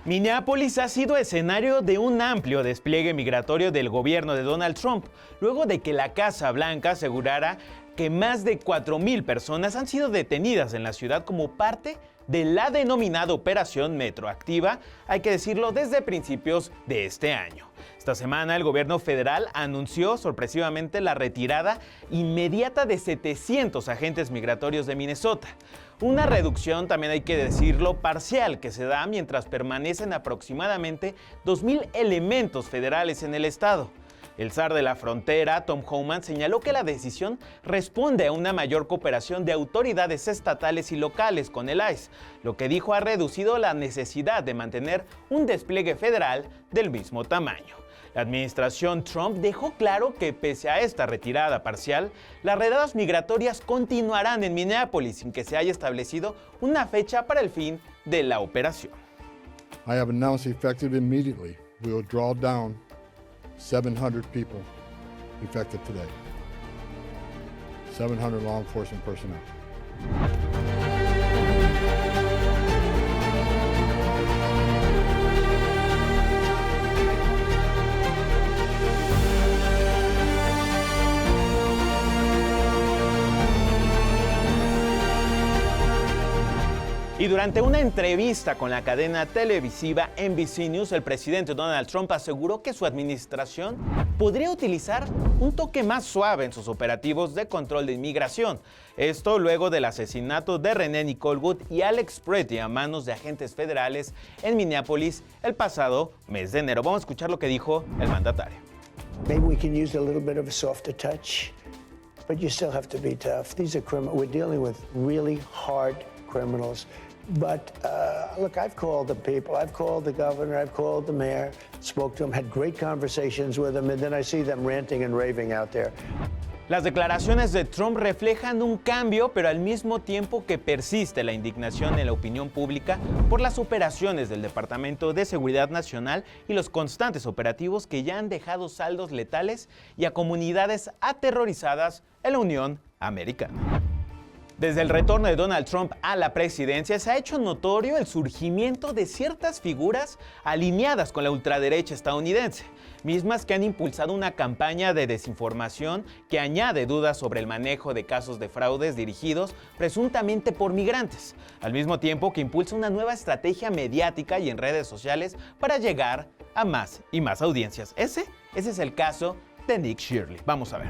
Minneapolis ha sido escenario de un amplio despliegue migratorio del gobierno de Donald Trump, luego de que la Casa Blanca asegurara que más de 4,000 personas han sido detenidas en la ciudad como parte de la denominada Operación Metroactiva, hay que decirlo, desde principios de este año. Esta semana el gobierno federal anunció sorpresivamente la retirada inmediata de 700 agentes migratorios de Minnesota. Una reducción, también hay que decirlo, parcial que se da mientras permanecen aproximadamente 2,000 elementos federales en el estado. El zar de la frontera, Tom Homan, señaló que la decisión responde a una mayor cooperación de autoridades estatales y locales con el ICE, lo que dijo ha reducido la necesidad de mantener un despliegue federal del mismo tamaño. La administración Trump dejó claro que pese a esta retirada parcial, las redadas migratorias continuarán en Minneapolis sin que se haya establecido una fecha para el fin de la operación. I have announced effective immediately we will draw down 700 people effective today. 700 law enforcement personnel. Y durante una entrevista con la cadena televisiva NBC News, el presidente Donald Trump aseguró que su administración podría utilizar un toque más suave en sus operativos de control de inmigración. Esto luego del asesinato de Renee Nicole Wood y Alex Pretty a manos de agentes federales en Minneapolis el pasado mes de enero. Vamos a escuchar lo que dijo el mandatario. Maybe we can use a little bit of a softer touch, but you still have to be tough. These are criminals. We're dealing with really hard criminals. But look, I've called the people, I've called the governor, I've called the mayor, spoke to them, had great conversations with them, and then I see them ranting and raving out there. Las declaraciones de Trump reflejan un cambio, pero al mismo tiempo que persiste la indignación en la opinión pública por las operaciones del Departamento de Seguridad Nacional y los constantes operativos que ya han dejado saldos letales y a comunidades aterrorizadas en la Unión Americana. Desde el retorno de Donald Trump a la presidencia se ha hecho notorio el surgimiento de ciertas figuras alineadas con la ultraderecha estadounidense, mismas que han impulsado una campaña de desinformación que añade dudas sobre el manejo de casos de fraudes dirigidos presuntamente por migrantes, al mismo tiempo que impulsa una nueva estrategia mediática y en redes sociales para llegar a más y más audiencias. Ese es el caso de Nick Shirley. Vamos a ver.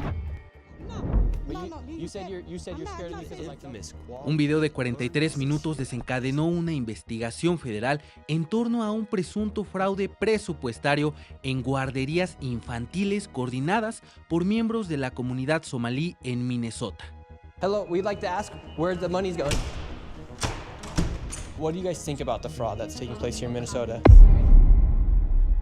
Un video de 43 minutos desencadenó una investigación federal en torno a un presunto fraude presupuestario en guarderías infantiles coordinadas por miembros de la comunidad somalí en Minnesota. Hello, we'd like to ask where the money's going. What do you guys think about the fraud that's taking place here in Minnesota?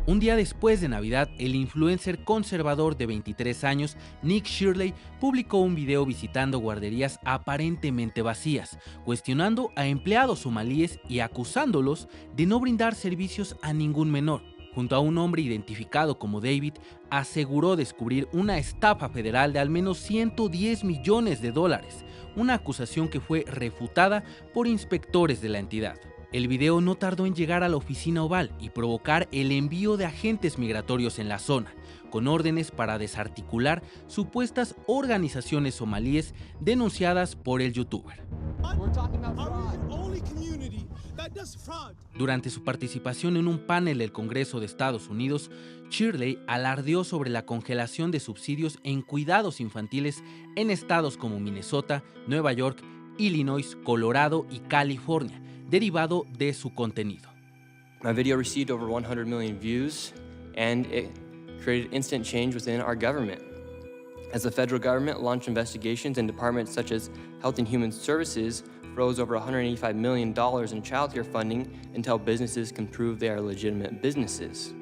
Un día después de Navidad, el influencer conservador de 23 años, Nick Shirley, publicó un video visitando guarderías aparentemente vacías, cuestionando a empleados somalíes y acusándolos de no brindar servicios a ningún menor. Junto a un hombre identificado como David, aseguró descubrir una estafa federal de al menos $110 millones, una acusación que fue refutada por inspectores de la entidad. El video no tardó en llegar a la oficina oval y provocar el envío de agentes migratorios en la zona, con órdenes para desarticular supuestas organizaciones somalíes denunciadas por el youtuber. Durante su participación en un panel del Congreso de Estados Unidos, Shirley alardeó sobre la congelación de subsidios en cuidados infantiles en estados como Minnesota, Nueva York, Illinois, Colorado y California, derivado de su contenido. My video received over 100 million views, and it created instant change within our government. As the federal government launched investigations in departments such as Health and Human Services, froze over $185 million in child care funding until businesses can prove they are legitimate businesses.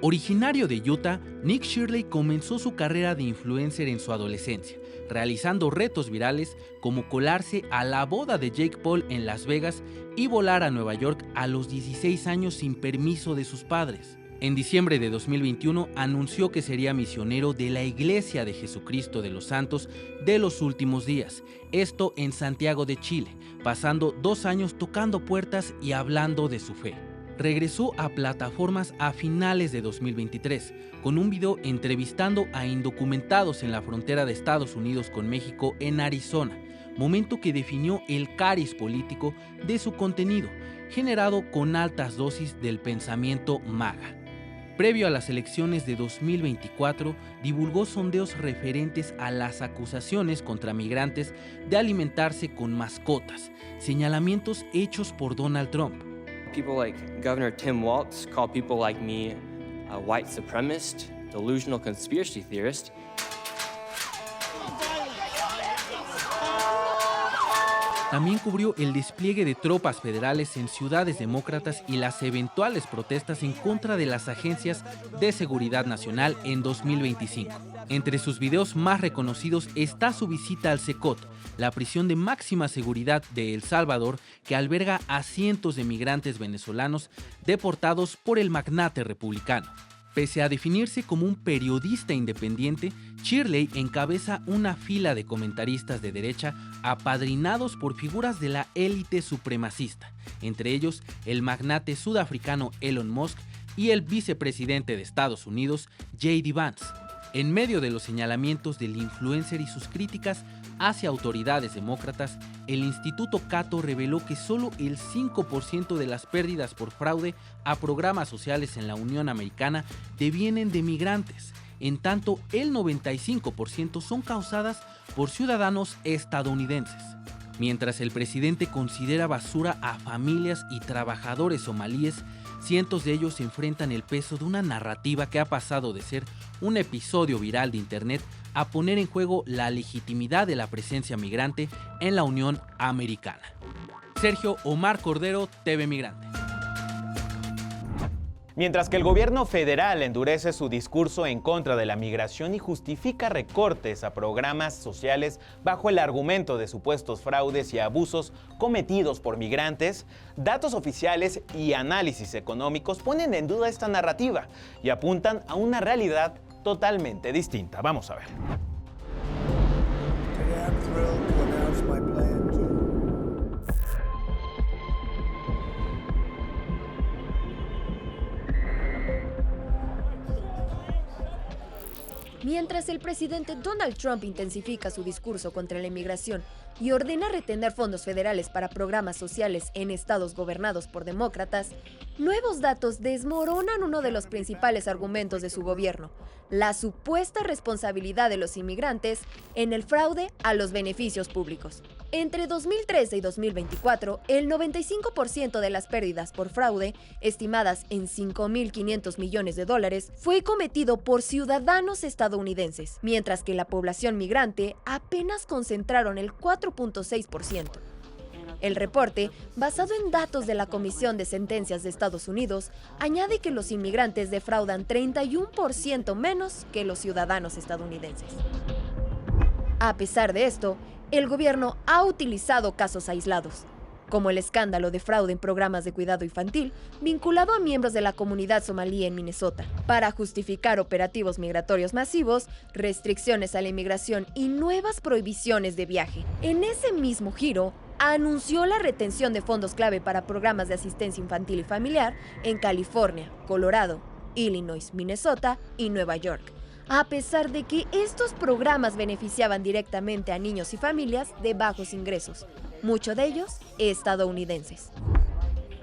Originario de Utah, Nick Shirley comenzó su carrera de influencer en su adolescencia, realizando retos virales como colarse a la boda de Jake Paul en Las Vegas y volar a Nueva York a los 16 años sin permiso de sus padres. En diciembre de 2021 anunció que sería misionero de la Iglesia de Jesucristo de los Santos de los Últimos Días, esto en Santiago de Chile, pasando 2 años tocando puertas y hablando de su fe. regresó a plataformas a finales de 2023, con un video entrevistando a indocumentados en la frontera de Estados Unidos con México en Arizona, momento que definió el cariz político de su contenido, generado con altas dosis del pensamiento MAGA. Previo a las elecciones de 2024, divulgó sondeos referentes a las acusaciones contra migrantes de alimentarse con mascotas, señalamientos hechos por Donald Trump. People like Governor Tim Walz call people like me a white supremacist, delusional conspiracy theorist. También cubrió el despliegue de tropas federales en ciudades demócratas y las eventuales protestas en contra de las agencias de seguridad nacional en 2025. Entre sus videos más reconocidos está su visita al CECOT, la prisión de máxima seguridad de El Salvador, que alberga a cientos de migrantes venezolanos deportados por el magnate republicano. Pese a definirse como un periodista independiente, Shirley encabeza una fila de comentaristas de derecha apadrinados por figuras de la élite supremacista, entre ellos el magnate sudafricano Elon Musk y el vicepresidente de Estados Unidos, J.D. Vance. En medio de los señalamientos del influencer y sus críticas hacia autoridades demócratas, el Instituto Cato reveló que solo el 5% de las pérdidas por fraude a programas sociales en la Unión Americana devienen de migrantes, en tanto el 95% son causadas por ciudadanos estadounidenses. Mientras el presidente considera basura a familias y trabajadores somalíes, cientos de ellos enfrentan el peso de una narrativa que ha pasado de ser un episodio viral de Internet a poner en juego la legitimidad de la presencia migrante en la Unión Americana. Sergio Omar Cordero, TV Migrante. Mientras que el gobierno federal endurece su discurso en contra de la migración y justifica recortes a programas sociales bajo el argumento de supuestos fraudes y abusos cometidos por migrantes, datos oficiales y análisis económicos ponen en duda esta narrativa y apuntan a una realidad totalmente distinta. Vamos a ver. Today I'm thrilled to announce my plan to Mientras el presidente Donald Trump intensifica su discurso contra la inmigración y ordena retener fondos federales para programas sociales en estados gobernados por demócratas, nuevos datos desmoronan uno de los principales argumentos de su gobierno: la supuesta responsabilidad de los inmigrantes en el fraude a los beneficios públicos. Entre 2013 y 2024, el 95% de las pérdidas por fraude, estimadas en $5.500 millones, fue cometido por ciudadanos estadounidenses, mientras que la población migrante apenas concentraron el 4.6%. El reporte, basado en datos de la Comisión de Sentencias de Estados Unidos, añade que los inmigrantes defraudan 31% menos que los ciudadanos estadounidenses. A pesar de esto, el gobierno ha utilizado casos aislados, como el escándalo de fraude en programas de cuidado infantil vinculado a miembros de la comunidad somalí en Minnesota, para justificar operativos migratorios masivos, restricciones a la inmigración y nuevas prohibiciones de viaje. En ese mismo giro, anunció la retención de fondos clave para programas de asistencia infantil y familiar en California, Colorado, Illinois, Minnesota y Nueva York, a pesar de que estos programas beneficiaban directamente a niños y familias de bajos ingresos, muchos de ellos estadounidenses.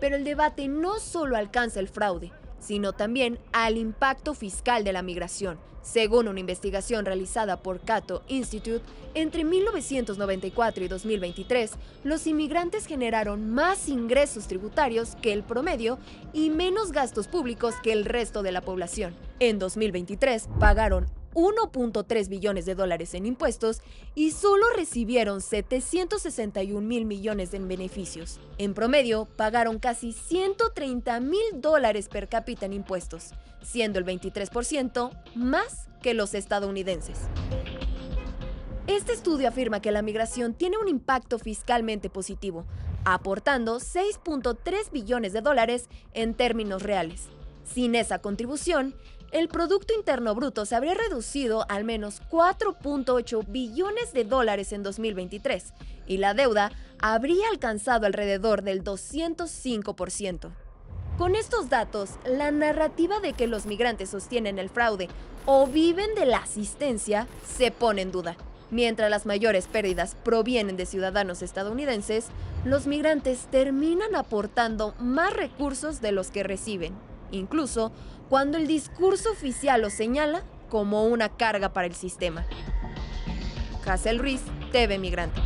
Pero el debate no solo alcanza el fraude, sino también al impacto fiscal de la migración. Según una investigación realizada por Cato Institute, entre 1994 y 2023, los inmigrantes generaron más ingresos tributarios que el promedio y menos gastos públicos que el resto de la población. En 2023, pagaron $1.3 billones en impuestos y solo recibieron $761 millones en beneficios. En promedio, pagaron casi $130,000 per cápita en impuestos, siendo el 23% más que los estadounidenses. Este estudio afirma que la migración tiene un impacto fiscalmente positivo, aportando $6.3 billones en términos reales. Sin esa contribución, el Producto Interno Bruto se habría reducido al menos $4.8 billones en 2023 y la deuda habría alcanzado alrededor del 205%. Con estos datos, la narrativa de que los migrantes sostienen el fraude o viven de la asistencia se pone en duda. Mientras las mayores pérdidas provienen de ciudadanos estadounidenses, los migrantes terminan aportando más recursos de los que reciben, incluso cuando el discurso oficial los señala como una carga para el sistema. Hazel Ruiz, TV Migrante.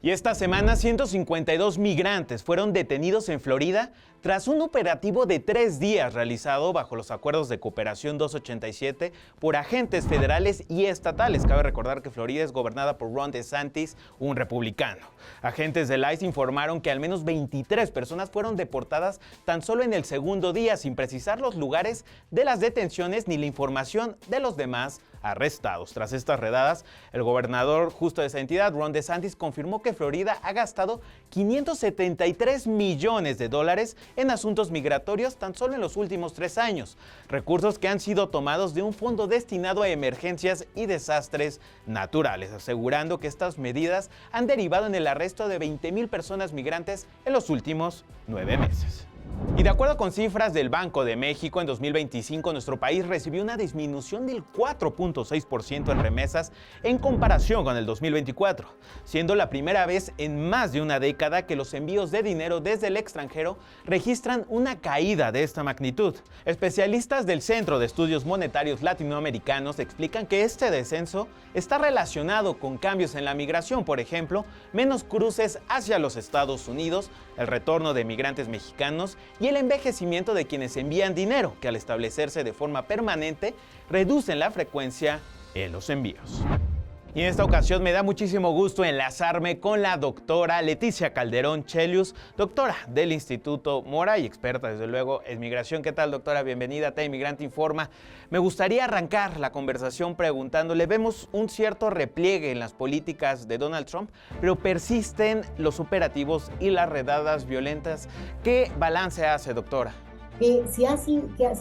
Y esta semana 152 migrantes fueron detenidos en Florida tras un operativo de 3 días realizado bajo los acuerdos de cooperación 287 por agentes federales y estatales. Cabe recordar que Florida es gobernada por Ron DeSantis, un republicano. Agentes del ICE informaron que al menos 23 personas fueron deportadas tan solo en el segundo día, sin precisar los lugares de las detenciones ni la información de los demás arrestados. Tras estas redadas, el gobernador justo de esa entidad, Ron DeSantis, confirmó que Florida ha gastado $573 millones en asuntos migratorios tan solo en los últimos 3 años, recursos que han sido tomados de un fondo destinado a emergencias y desastres naturales, asegurando que estas medidas han derivado en el arresto de 20,000 personas migrantes en los últimos 9 meses. Y de acuerdo con cifras del Banco de México, en 2025 nuestro país recibió una disminución del 4.6% en remesas en comparación con el 2024, siendo la primera vez en más de una década que los envíos de dinero desde el extranjero registran una caída de esta magnitud. Especialistas del Centro de Estudios Monetarios Latinoamericanos explican que este descenso está relacionado con cambios en la migración, por ejemplo, menos cruces hacia los Estados Unidos, el retorno de migrantes mexicanos y el envejecimiento de quienes envían dinero, que al establecerse de forma permanente reducen la frecuencia en los envíos. Y en esta ocasión me da muchísimo gusto enlazarme con la doctora Leticia Calderón Chelius, doctora del Instituto Mora y experta desde luego en migración. ¿Qué tal, doctora? Bienvenida a Migrante Informa. Me gustaría arrancar la conversación preguntándole, vemos un cierto repliegue en las políticas de Donald Trump, pero persisten los operativos y las redadas violentas. ¿Qué balance hace, doctora? Que se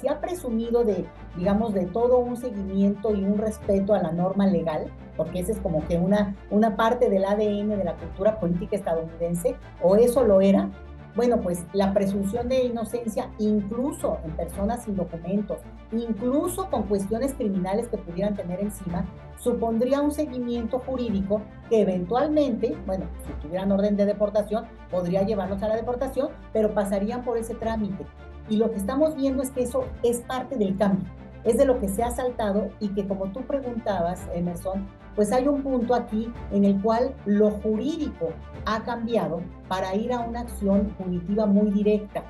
ha presumido de, digamos, de todo un seguimiento y un respeto a la norma legal, porque esa es como que una parte del ADN de la cultura política estadounidense, o eso lo era. Bueno, pues la presunción de inocencia, incluso en personas sin documentos, incluso con cuestiones criminales que pudieran tener encima, supondría un seguimiento jurídico que eventualmente, bueno, si tuvieran orden de deportación, podría llevarlos a la deportación, pero pasarían por ese trámite. Y lo que estamos viendo es que eso es parte del cambio, es de lo que se ha saltado y que, como tú preguntabas, Emerson, pues hay un punto aquí en el cual lo jurídico ha cambiado para ir a una acción punitiva muy directa.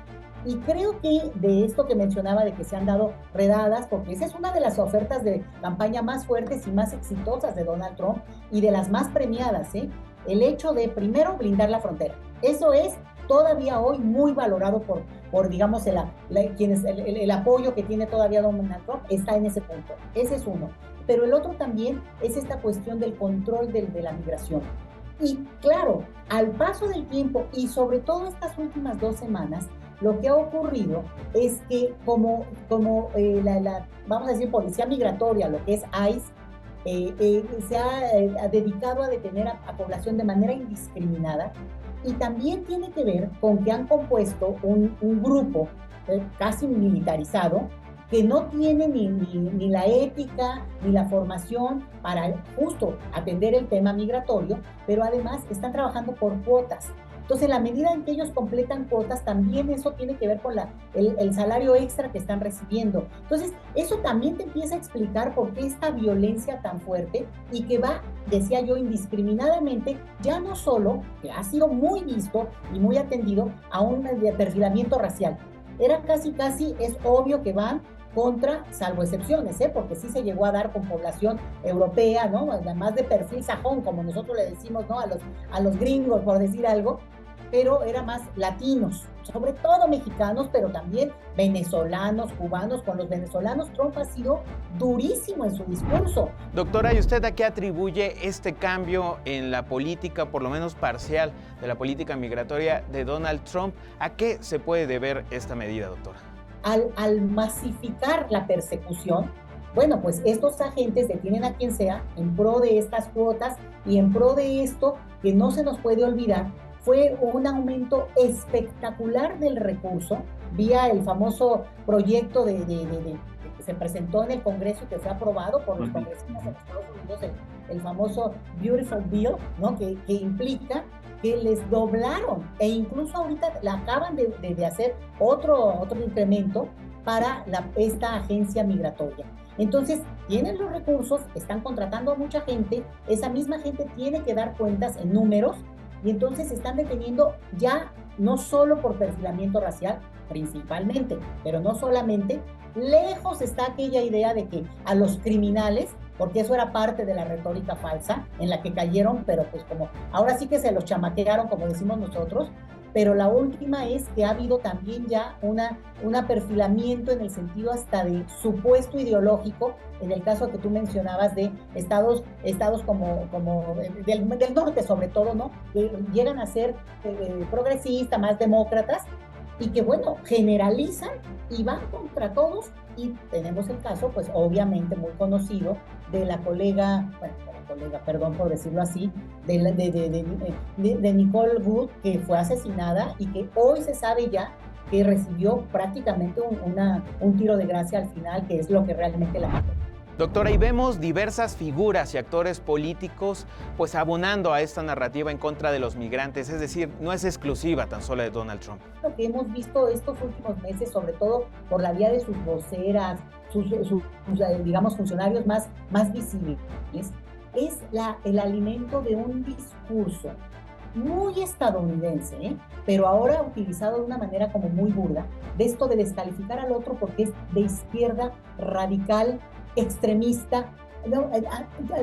Y creo que de esto que mencionaba, de que se han dado redadas, porque esa es una de las ofertas de campaña más fuertes y más exitosas de Donald Trump y de las más premiadas, el hecho de, primero, blindar la frontera. Eso es todavía hoy muy valorado por digamos, el apoyo que tiene todavía Donald Trump está en ese punto. Ese es uno. Pero el otro también es esta cuestión del control de la migración. Y claro, al paso del tiempo y sobre todo estas últimas 2 semanas, lo que ha ocurrido es que como vamos a decir, policía migratoria, lo que es ICE, se ha dedicado a detener a población de manera indiscriminada. Y también tiene que ver con que han compuesto un grupo casi militarizado que no tiene ni la ética ni la formación para justo atender el tema migratorio, pero además están trabajando por cuotas. Entonces, en la medida en que ellos completan cuotas, también eso tiene que ver con el salario extra que están recibiendo. Entonces, eso también te empieza a explicar por qué esta violencia tan fuerte y que va, decía yo, indiscriminadamente, ya no solo, que ha sido muy visto y muy atendido a un perfilamiento racial. Era casi, es obvio que van contra, salvo excepciones, porque sí se llegó a dar con población europea, ¿no? Además de perfil sajón, como nosotros le decimos, ¿no? A los gringos, por decir algo, pero era más latinos, sobre todo mexicanos, pero también venezolanos, cubanos. Con los venezolanos Trump ha sido durísimo en su discurso. Doctora, ¿y usted a qué atribuye este cambio en la política, por lo menos parcial, de la política migratoria de Donald Trump? ¿A qué se puede deber esta medida, doctora? Al masificar la persecución, bueno, pues estos agentes detienen a quien sea en pro de estas cuotas y en pro de esto que no se nos puede olvidar fue un aumento espectacular del recurso vía el famoso proyecto que se presentó en el Congreso y que fue aprobado por los congresistas en Estados Unidos, el famoso Beautiful Bill, ¿no? que implica que les doblaron, e incluso ahorita la acaban de hacer otro incremento para esta agencia migratoria. Entonces, tienen los recursos, están contratando a mucha gente, esa misma gente tiene que dar cuentas en números, y entonces están deteniendo ya no solo por perfilamiento racial, principalmente, pero no solamente. Lejos está aquella idea de que a los criminales, porque eso era parte de la retórica falsa en la que cayeron, pero pues como ahora sí que se los chamaquearon, como decimos nosotros. Pero la última es que ha habido también ya un perfilamiento en el sentido hasta de supuesto ideológico, en el caso que tú mencionabas de estados como del norte sobre todo, ¿no? Que llegan a ser progresistas, más demócratas, y que, bueno, generalizan y van contra todos. Y tenemos el caso, pues obviamente muy conocido, de la colega, perdón por decirlo así, de Nicole Wood, que fue asesinada y que hoy se sabe ya que recibió prácticamente un tiro de gracia al final, que es lo que realmente la mató. Doctora, y vemos diversas figuras y actores políticos pues abonando a esta narrativa en contra de los migrantes, es decir, no es exclusiva tan solo de Donald Trump. Lo que hemos visto estos últimos meses, sobre todo por la vía de sus voceras, sus digamos, funcionarios más visibles, es el alimento de un discurso muy estadounidense, pero ahora utilizado de una manera como muy burda, de esto de descalificar al otro porque es de izquierda, radical, extremista.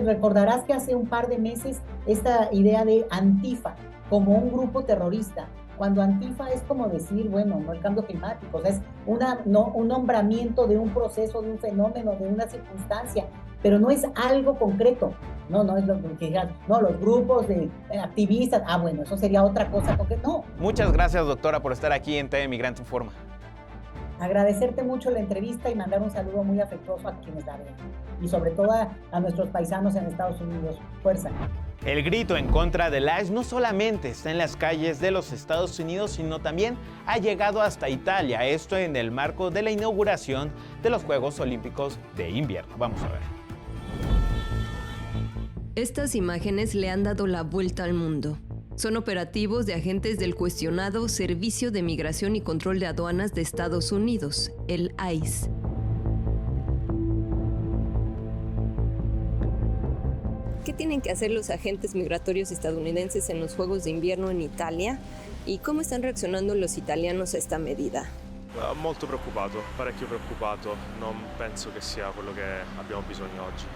Recordarás que hace un par de meses esta idea de Antifa como un grupo terrorista, cuando Antifa es como decir, bueno, no el cambio climático, o sea, es un nombramiento de un proceso, de un fenómeno, de una circunstancia, pero no es algo concreto. No es lo que digan, no, los grupos de activistas, bueno, eso sería otra cosa concreta, no. Muchas gracias, doctora, por estar aquí en TV Migrante Informa. Agradecerte mucho la entrevista y mandar un saludo muy afectuoso a quienes la ven. Y sobre todo a nuestros paisanos en Estados Unidos. Fuerza. El grito en contra del ICE no solamente está en las calles de los Estados Unidos, sino también ha llegado hasta Italia. Esto en el marco de la inauguración de los Juegos Olímpicos de Invierno. Vamos a ver. Estas imágenes le han dado la vuelta al mundo. Son operativos de agentes del cuestionado Servicio de Migración y Control de Aduanas de Estados Unidos, el ICE. ¿Qué tienen que hacer los agentes migratorios estadounidenses en los Juegos de Invierno en Italia? ¿Y cómo están reaccionando los italianos a esta medida? Molto preoccupato, parecchio preoccupato. Non penso che sia quello che abbiamo bisogno oggi.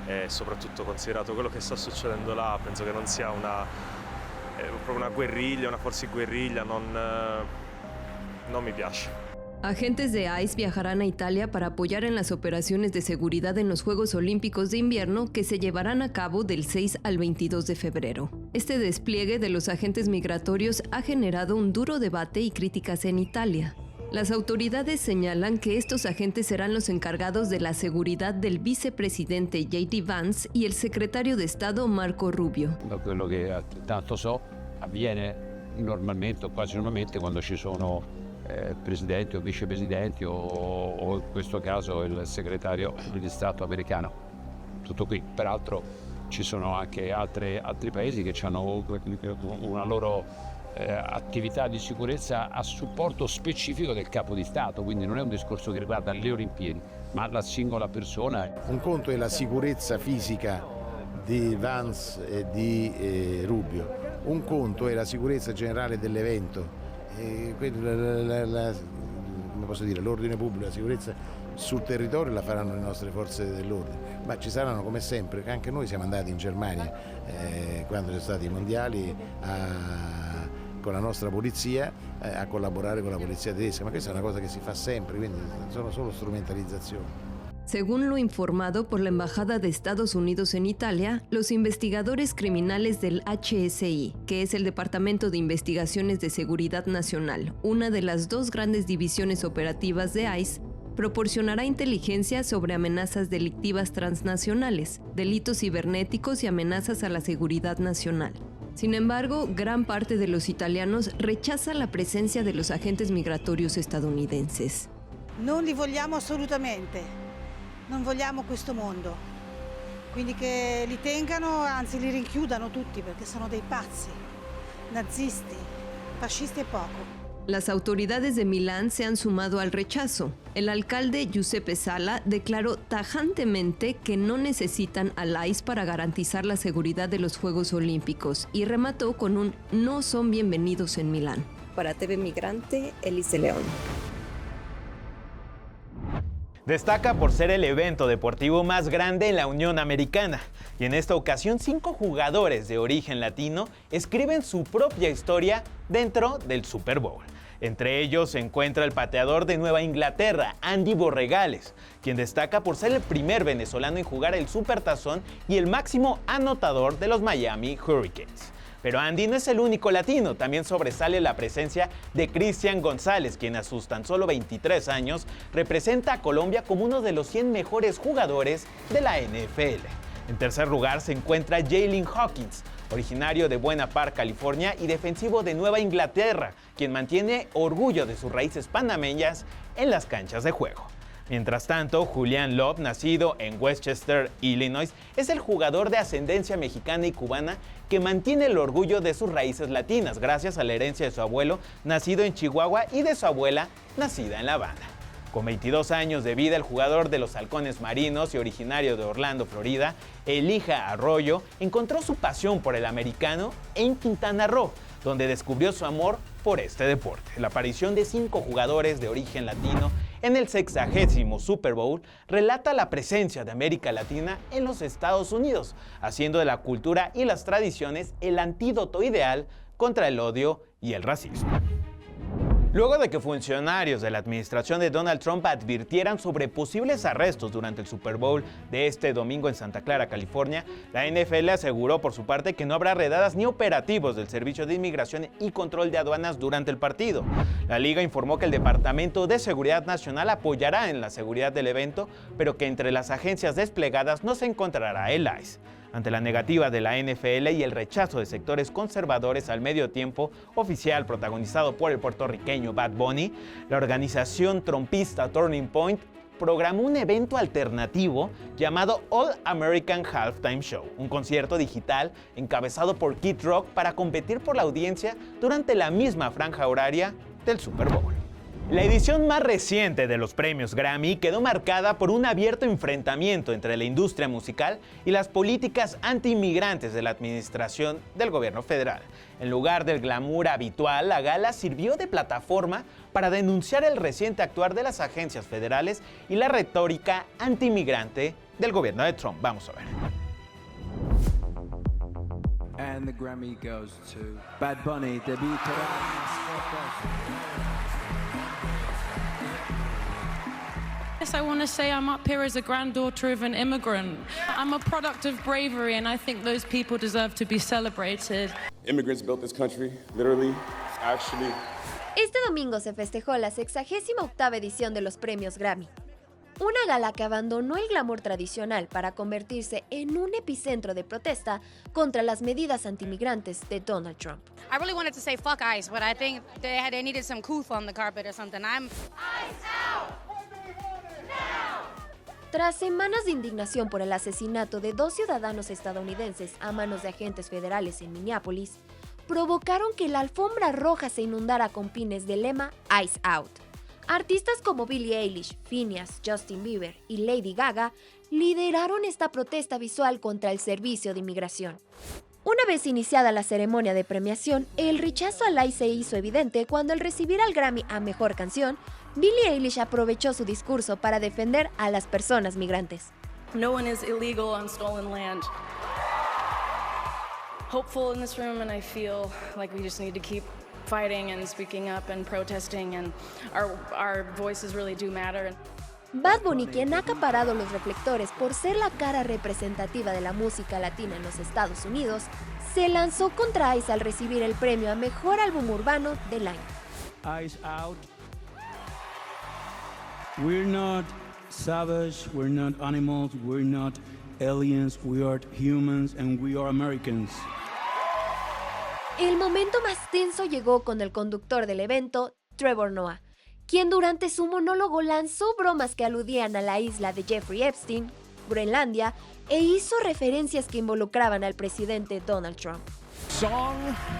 E soprattutto considerato quello che sta succedendo là, penso che non sia proprio una guerriglia, una forza di guerriglia, non mi piace. Agentes de ICE viajarán a Italia para apoyar en las operaciones de seguridad en los Juegos Olímpicos de Invierno que se llevarán a cabo del 6 al 22 de febrero. Este despliegue de los agentes migratorios ha generado un duro debate y críticas en Italia. Las autoridades señalan que estos agentes serán los encargados de la seguridad del vicepresidente J.D. Vance y el secretario de Estado Marco Rubio. Da quello che tanto so, avviene normalmente o quasi normalmente quando ci sono presidenti o vicepresidenti o in questo caso il segretario di Stato americano. Tutto qui. Peraltro ci sono anche altri paesi che hanno una loro attività di sicurezza a supporto specifico del capo di Stato, quindi non è un discorso che riguarda le Olimpiadi, ma la singola persona. Un conto è la sicurezza fisica di Vance e di Rubio, un conto è la sicurezza generale dell'evento. Come posso dire, l'ordine pubblico, la sicurezza sul territorio la faranno le nostre forze dell'ordine, ma ci saranno come sempre, anche noi siamo andati in Germania quando ci sono stati i mondiali con la nostra polizia a collaborare con la polizia tedesca, ma questa è una cosa che si fa sempre, quindi sono solo strumentalizzazioni. Según lo informado por la Embajada de Estados Unidos en Italia, los investigadores criminales del HSI, que es el Departamento de Investigaciones de Seguridad Nacional, una de las dos grandes divisiones operativas de ICE, proporcionará inteligencia sobre amenazas delictivas transnacionales, delitos cibernéticos y amenazas a la seguridad nacional. Sin embargo, gran parte de los italianos rechaza la presencia de los agentes migratorios estadounidenses. Non li vogliamo assolutamente, non vogliamo questo mondo, quindi che li tengano, anzi li rinchiudano tutti perché sono dei pazzi, nazisti, fascisti e poco. Las autoridades de Milán se han sumado al rechazo. El alcalde Giuseppe Sala declaró tajantemente que no necesitan al ICE para garantizar la seguridad de los Juegos Olímpicos y remató con un "no son bienvenidos en Milán". Para TV Migrante, Elise León. Destaca por ser el evento deportivo más grande en la Unión Americana. Y en esta ocasión, 5 jugadores de origen latino escriben su propia historia dentro del Super Bowl. Entre ellos se encuentra el pateador de Nueva Inglaterra, Andy Borregales, quien destaca por ser el primer venezolano en jugar el Supertazón y el máximo anotador de los Miami Hurricanes. Pero Andy no es el único latino, también sobresale la presencia de Cristian González, quien a sus tan solo 23 años representa a Colombia como uno de los 100 mejores jugadores de la NFL. En tercer lugar se encuentra Jalen Hawkins, originario de Buena Park, California y defensivo de Nueva Inglaterra, quien mantiene orgullo de sus raíces panameñas en las canchas de juego. Mientras tanto, Julian Love, nacido en Westchester, Illinois, es el jugador de ascendencia mexicana y cubana que mantiene el orgullo de sus raíces latinas gracias a la herencia de su abuelo, nacido en Chihuahua, y de su abuela, nacida en La Habana. Con 22 años de vida, el jugador de los Halcones Marinos y originario de Orlando, Florida, Elijah Arroyo, encontró su pasión por el americano en Quintana Roo, donde descubrió su amor por este deporte. La aparición de 5 jugadores de origen latino en el 60º Super Bowl relata la presencia de América Latina en los Estados Unidos, haciendo de la cultura y las tradiciones el antídoto ideal contra el odio y el racismo. Luego de que funcionarios de la administración de Donald Trump advirtieran sobre posibles arrestos durante el Super Bowl de este domingo en Santa Clara, California, la NFL aseguró por su parte que no habrá redadas ni operativos del Servicio de Inmigración y Control de Aduanas durante el partido. La liga informó que el Departamento de Seguridad Nacional apoyará en la seguridad del evento, pero que entre las agencias desplegadas no se encontrará el ICE. Ante la negativa de la NFL y el rechazo de sectores conservadores al medio tiempo oficial protagonizado por el puertorriqueño Bad Bunny, la organización trompista Turning Point programó un evento alternativo llamado All American Halftime Show, un concierto digital encabezado por Kid Rock para competir por la audiencia durante la misma franja horaria del Super Bowl. La edición más reciente de los premios Grammy quedó marcada por un abierto enfrentamiento entre la industria musical y las políticas anti-inmigrantes de la administración del gobierno federal. En lugar del glamour habitual, la gala sirvió de plataforma para denunciar el reciente actuar de las agencias federales y la retórica anti-inmigrante del gobierno de Trump. Vamos a ver. And the Grammy goes to Bad Bunny, Debbie Yes, I want to say I'm up here as a granddaughter of an immigrant. I'm a product of bravery, and I think those people deserve to be celebrated. Immigrants built this country, literally, actually. Este domingo se festejó la 68ª edición de los premios Grammy. Una gala que abandonó el glamour tradicional para convertirse en un epicentro de protesta contra las medidas antimigrantes de Donald Trump. I really wanted to say fuck ICE, but I think they needed some couth on the carpet or something. ICE out! Tras semanas de indignación por el asesinato de 2 ciudadanos estadounidenses a manos de agentes federales en Minneapolis, provocaron que la alfombra roja se inundara con pines del lema Ice Out. Artistas como Billie Eilish, Phineas, Justin Bieber y Lady Gaga lideraron esta protesta visual contra el Servicio de Inmigración. Una vez iniciada la ceremonia de premiación, el rechazo al ICE se hizo evidente cuando al recibir al Grammy a Mejor Canción, Billie Eilish aprovechó su discurso para defender a las personas migrantes. No one is illegal on stolen land. Hopeful in this room, and I feel like we just need to keep fighting and speaking up and protesting, and our voices really do matter. Bad Bunny, quien ha acaparado los reflectores por ser la cara representativa de la música latina en los Estados Unidos, se lanzó contra ICE al recibir el premio a Mejor Álbum Urbano del año. Ice Out. We're not savage, we're not animals, we're not aliens, we are humans and we are Americans. El momento más tenso llegó con el conductor del evento, Trevor Noah, quien durante su monólogo lanzó bromas que aludían a la isla de Jeffrey Epstein, Groenlandia, e hizo referencias que involucraban al presidente Donald Trump. Song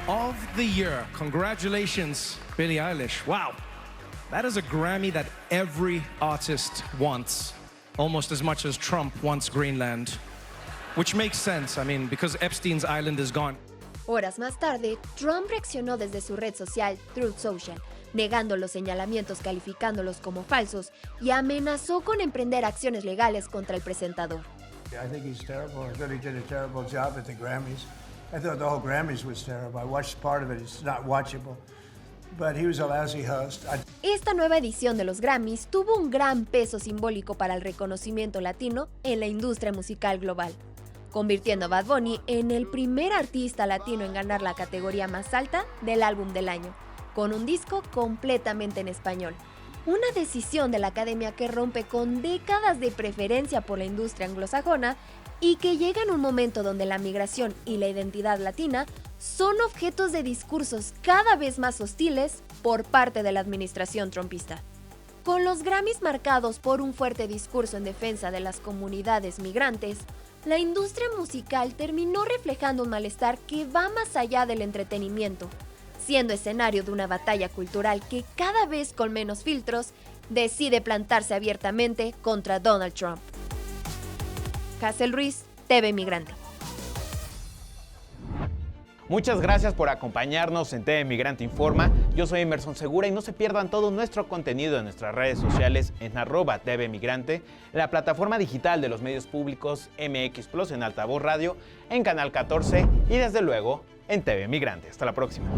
of the Year. Congratulations, Billie Eilish. Wow. That is a Grammy that every artist wants, almost as much as Trump wants Greenland. Which makes sense, I mean, because Epstein's island is gone. Horas más tarde, Trump reaccionó desde su red social Truth Social, negando los señalamientos, calificándolos como falsos y amenazó con emprender acciones legales contra el presentador. I think he's terrible. I thought he did a terrible job at the Grammys. I thought the whole Grammys was terrible. I watched part of it. It's not watchable. But he was a lousy host. Esta nueva edición de los Grammys tuvo un gran peso simbólico para el reconocimiento latino en la industria musical global, convirtiendo a Bad Bunny en el primer artista latino en ganar la categoría más alta del álbum del año, con un disco completamente en español. Una decisión de la academia que rompe con décadas de preferencia por la industria anglosajona y que llega en un momento donde la migración y la identidad latina son objetos de discursos cada vez más hostiles por parte de la administración trumpista. Con los Grammys marcados por un fuerte discurso en defensa de las comunidades migrantes, la industria musical terminó reflejando un malestar que va más allá del entretenimiento, siendo escenario de una batalla cultural que cada vez con menos filtros decide plantarse abiertamente contra Donald Trump. Hazel Ruiz, TV Migrante. Muchas gracias por acompañarnos en TV Migrante Informa. Yo soy Emerson Segura y no se pierdan todo nuestro contenido en nuestras redes sociales en @TV Migrante, la plataforma digital de los medios públicos MX Plus en Altavoz Radio, en Canal 14 y desde luego en TV Migrante. Hasta la próxima.